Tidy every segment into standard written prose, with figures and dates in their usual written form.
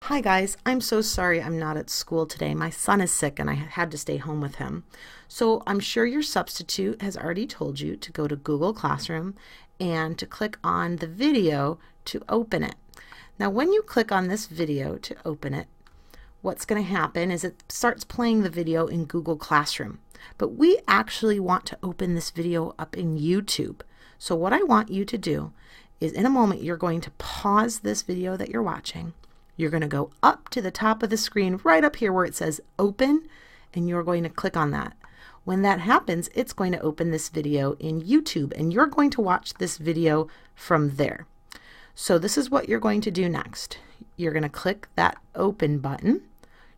Hi guys, I'm so sorry I'm not at school today. My son is sick and I had to stay home with him. So I'm sure your substitute has already told you to go to Google Classroom and to click on the video to open it. Now when you click on this video to open it, what's going to happen is it starts playing the video in Google Classroom. But we actually want to open this video up in YouTube. So what I want you to do is in a moment you're going to pause this video that you're watching. You're going to go up to the top of the screen right up here where it says open, and you're going to click on that. When that happens, it's going to open this video in YouTube and you're going to watch this video from there. So this is what you're going to do next. You're going to click that open button.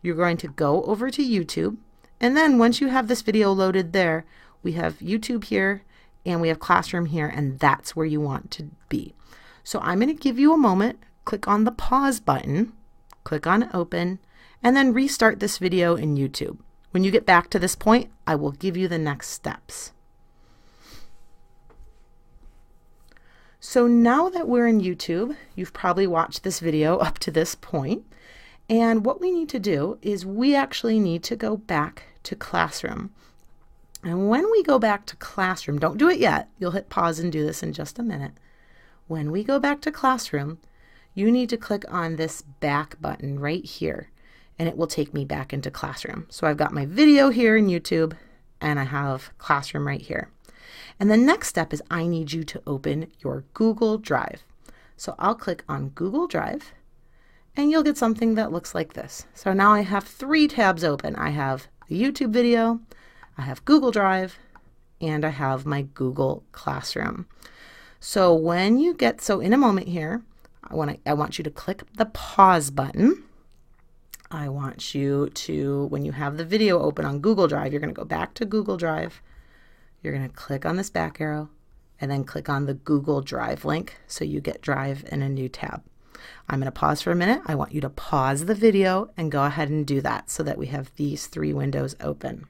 You're going to go over to YouTube, and then once you have this video loaded there, we have YouTube here and we have Classroom here, and that's where you want to be. So I'm going to give you a moment. Click on the pause button, click on open, and then restart this video in YouTube. When you get back to this point, I will give you the next steps. So now that we're in YouTube, you've probably watched this video up to this point, and what we need to do is we actually need to go back to Classroom. And when we go back to Classroom, don't do it yet, you'll hit pause and do this in just a minute. When we go back to Classroom, you need to click on this back button right here, and it will take me back into Classroom. So I've got my video here in YouTube, and I have Classroom right here. And the next step is I need you to open your Google Drive. So I'll click on Google Drive, and you'll get something that looks like this. So now I have 3 tabs open. I have the YouTube video, I have Google Drive, and I have my Google Classroom. So when you get, so in a moment here, I want you to click the pause button. I want you to, when you have the video open on Google Drive, you're going to go back to Google Drive. You're going to click on this back arrow and then click on the Google Drive link so you get Drive in a new tab. I'm going to pause for a minute. I want you to pause the video and go ahead and do that so that we have these 3 windows open.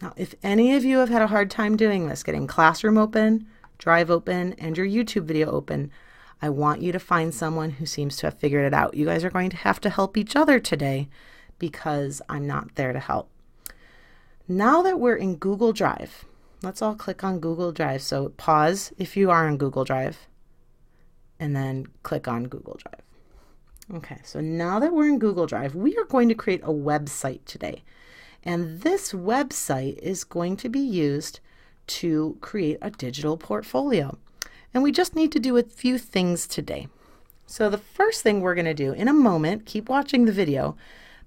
Now, if any of you have had a hard time doing this, getting Classroom open, Drive open, and your YouTube video open, I want you to find someone who seems to have figured it out. You guys are going to have to help each other today because I'm not there to help. Now that we're in Google Drive, let's all click on Google Drive. So pause if you are in Google Drive, and then click on Google Drive. Okay, so now that we're in Google Drive, we are going to create a website today. And this website is going to be used to create a digital portfolio. And we just need to do a few things today. So the first thing we're going to do in a moment, keep watching the video,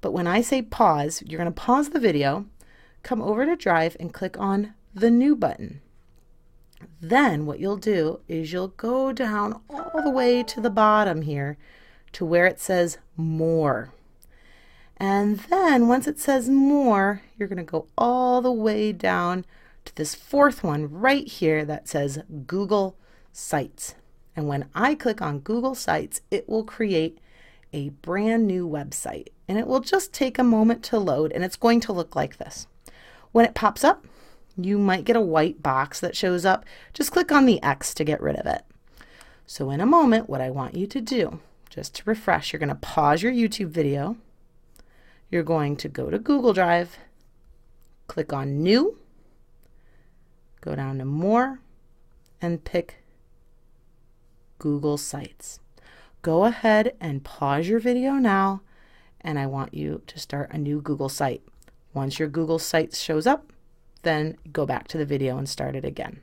but when I say pause, you're going to pause the video, come over to Drive and click on the new button. Then what you'll do is you'll go down all the way to the bottom here to where it says more. And then once it says more, you're going to go all the way down to this 4th one right here that says Google Sites. And when I click on Google Sites, it will create a brand new website. And it will just take a moment to load, and it's going to look like this. When it pops up, you might get a white box that shows up. Just click on the X to get rid of it. So in a moment, what I want you to do, just to refresh, you're going to pause your YouTube video. You're going to go to Google Drive, click on New, go down to More, and pick Google Sites. Go ahead and pause your video now, and I want you to start a new Google site. Once your Google Sites shows up, then go back to the video and start it again.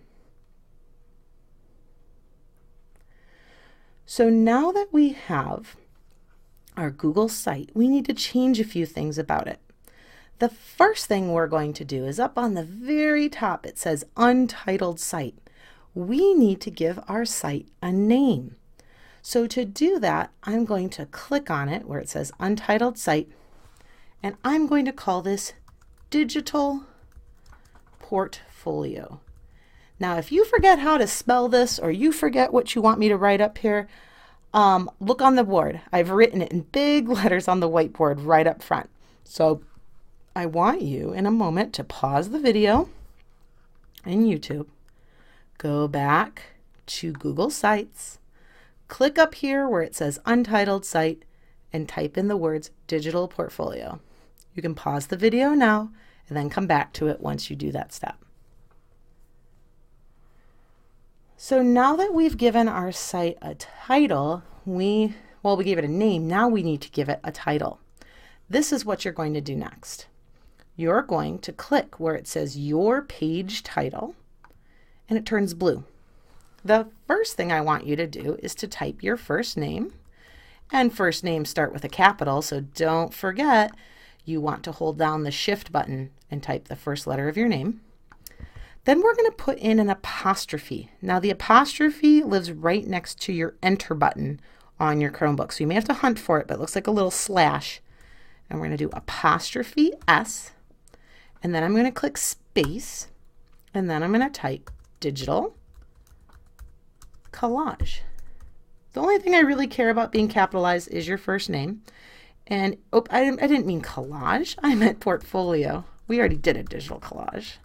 So now that we have our Google site, we need to change a few things about it. The first thing we're going to do is up on the very top, it says Untitled Site. We need to give our site a name. So to do that, I'm going to click on it where it says Untitled Site, and I'm going to call this Digital Portfolio. Now, if you forget how to spell this or you forget what you want me to write up here, look on the board. I've written it in big letters on the whiteboard right up front. So I want you in a moment to pause the video in YouTube, go back to Google Sites, click up here where it says Untitled Site and type in the words Digital Portfolio. You can pause the video now and then come back to it once you do that step. So now that we've given our site a title, we gave it a name, now we need to give it a title. This is what you're going to do next. You're going to click where it says Your Page Title, and it turns blue. The first thing I want you to do is to type your first name, and first names start with a capital, so don't forget you want to hold down the Shift button and type the first letter of your name. Then we're going to put in an apostrophe. Now the apostrophe lives right next to your Enter button on your Chromebook, so you may have to hunt for it, but it looks like a little slash. And we're going to do apostrophe S, and then I'm going to click space, and then I'm going to type Digital Collage. The only thing I really care about being capitalized is your first name. And oh, I didn't mean collage, I meant portfolio. We already did a digital collage.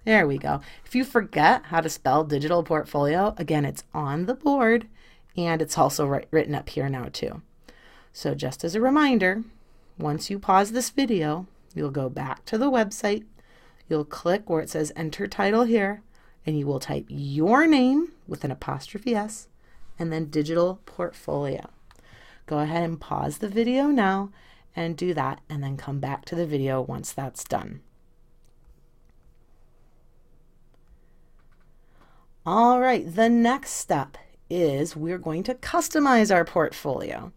There we go. If you forget how to spell digital portfolio, again, it's on the board and it's also written up here now too. So just as a reminder, once you pause this video, you'll go back to the website, you'll click where it says Enter Title here, and you will type your name with an apostrophe S and then Digital Portfolio. Go ahead and pause the video now and do that, and then come back to the video once that's done. All right, the next step is we're going to customize our portfolio.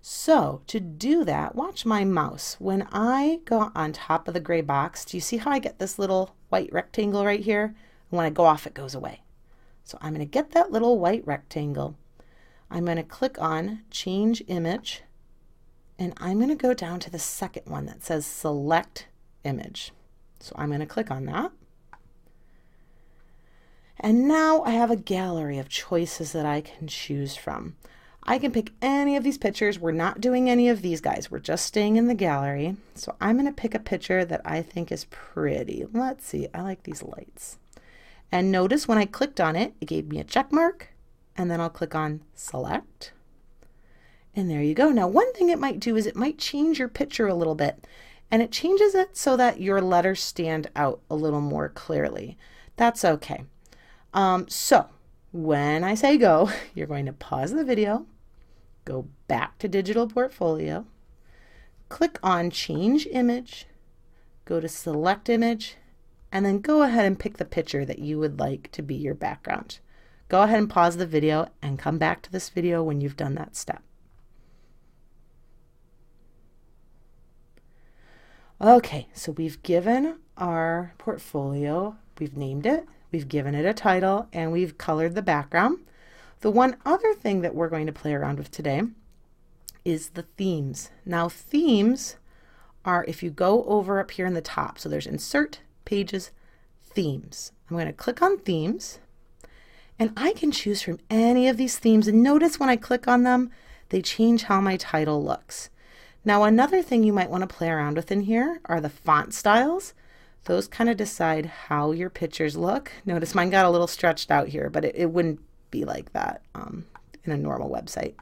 So to do that, watch my mouse. When I go on top of the gray box, do you see how I get this little white rectangle right here? And when I go off, it goes away. So I'm going to get that little white rectangle. I'm going to click on Change Image, and I'm going to go down to the second one that says Select Image. So I'm going to click on that. And now I have a gallery of choices that I can choose from. I can pick any of these pictures. We're not doing any of these guys. We're just staying in the gallery. So I'm going to pick a picture that I think is pretty. Let's see. I like these lights. And notice when I clicked on it, it gave me a check mark. And then I'll click on Select. And there you go. Now, one thing it might do is it might change your picture a little bit. And it changes it so that your letters stand out a little more clearly. That's okay. So when I say go, you're going to pause the video, go back to Digital Portfolio, click on Change Image, go to Select Image, and then go ahead and pick the picture that you would like to be your background. Go ahead and pause the video and come back to this video when you've done that step. Okay, so we've given our portfolio, we've named it, we've given it a title, and we've colored the background. The one other thing that we're going to play around with today is the themes. Now themes are, if you go over up here in the top, so there's Insert, Pages, Themes. I'm going to click on Themes, and I can choose from any of these themes, and notice when I click on them, they change how my title looks. Now another thing you might want to play around with in here are the font styles. Those kind of decide how your pictures look. Notice mine got a little stretched out here, but it wouldn't be like that in a normal website.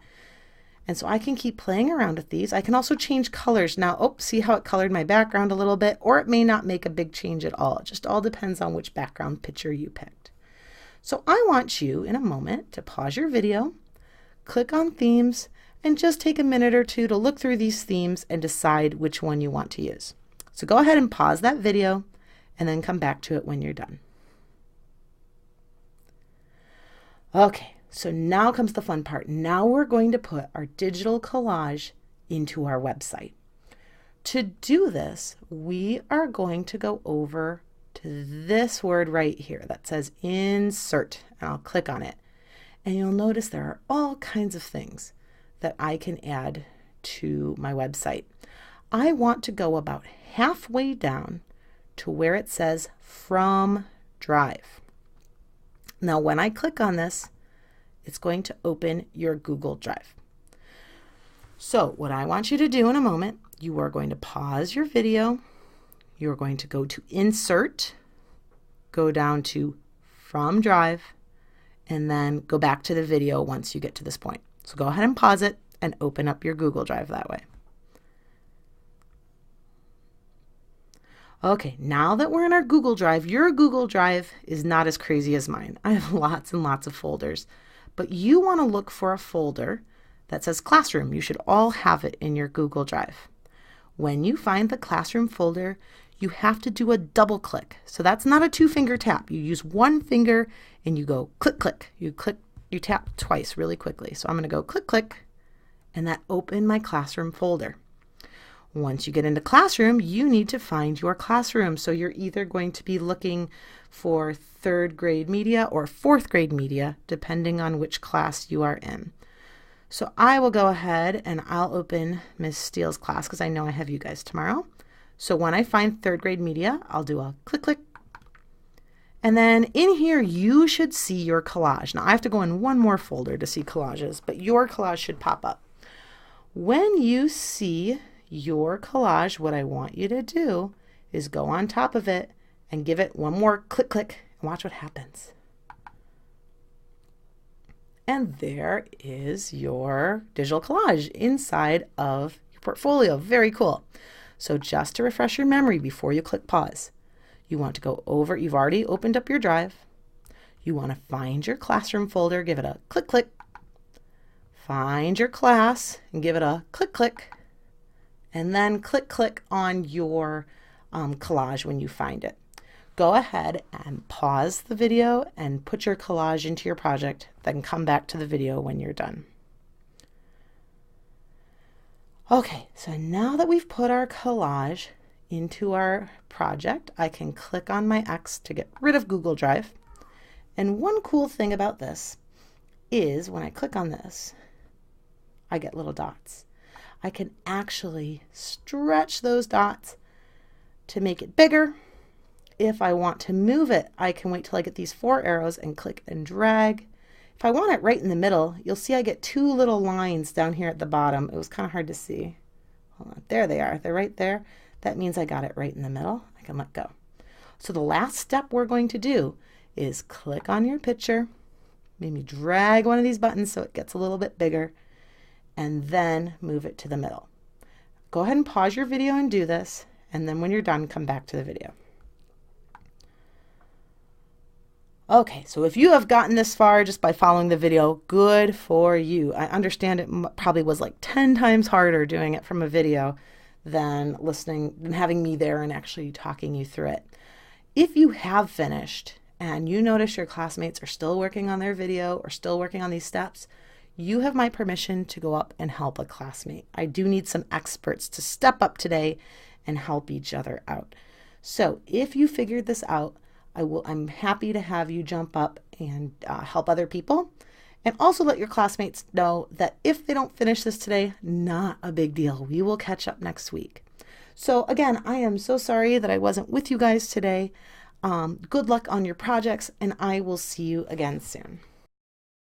And so I can keep playing around with these. I can also change colors. Now, oh, see how it colored my background a little bit, or it may not make a big change at all. It just all depends on which background picture you picked. So I want you in a moment to pause your video, click on Themes, and just take a minute or two to look through these themes and decide which one you want to use. So go ahead and pause that video and then come back to it when you're done. Okay, so now comes the fun part. Now we're going to put our digital collage into our website. To do this, we are going to go over to this word right here that says Insert, and I'll click on it. And you'll notice there are all kinds of things that I can add to my website. I want to go about halfway down to where it says From Drive. Now when I click on this, it's going to open your Google Drive. So what I want you to do in a moment, you are going to pause your video, you're going to go to Insert, go down to From Drive, and then go back to the video once you get to this point. So go ahead and pause it and open up your Google Drive that way. Okay, now that we're in our Google Drive, your Google Drive is not as crazy as mine. I have lots and lots of folders, but you want to look for a folder that says Classroom. You should all have it in your Google Drive. When you find the Classroom folder, you have to do a double click. So that's not a 2-finger tap. You use 1 finger and you go click, click. You tap twice really quickly. So I'm going to go click, click, and that opened my Classroom folder. Once you get into Classroom, you need to find your classroom. So you're either going to be looking for 3rd grade media or 4th grade media, depending on which class you are in. So I will go ahead and I'll open Ms. Steele's class because I know I have you guys tomorrow. So when I find 3rd grade media, I'll do a click, click. And then in here, you should see your collage. Now I have to go in one more folder to see collages, but your collage should pop up. When you see your collage, what I want you to do is go on top of it and give it one more click, click, and watch what happens. And there is your digital collage inside of your portfolio. Very cool. So just to refresh your memory before you click pause, you want to go over, you've already opened up your drive. You want to find your classroom folder, give it a click, click. Find your class and give it a click, click. And then click, click on your collage when you find it. Go ahead and pause the video and put your collage into your project, then come back to the video when you're done. Okay, so now that we've put our collage into our project, I can click on my X to get rid of Google Drive. And one cool thing about this is when I click on this, I get little dots. I can actually stretch those dots to make it bigger. If I want to move it, I can wait till I get these 4 arrows and click and drag. If I want it right in the middle, you'll see I get 2 little lines down here at the bottom. It was kind of hard to see. Hold on, there they are. They're right there. That means I got it right in the middle. I can let go. So the last step we're going to do is click on your picture, maybe drag one of these buttons so it gets a little bit bigger, and then move it to the middle. Go ahead and pause your video and do this, and then when you're done, come back to the video. Okay, so if you have gotten this far just by following the video, good for you. I understand it probably was like 10 times harder doing it from a video than listening and having me there and actually talking you through it. If you have finished and you notice your classmates are still working on their video or still working on these steps, you have my permission to go up and help a classmate. I do need some experts to step up today and help each other out. So if you figured this out, I'm happy to have you jump up and help other people. And also let your classmates know that if they don't finish this today, not a big deal. We will catch up next week. So again, I am so sorry that I wasn't with you guys today. Good luck on your projects, and I will see you again soon.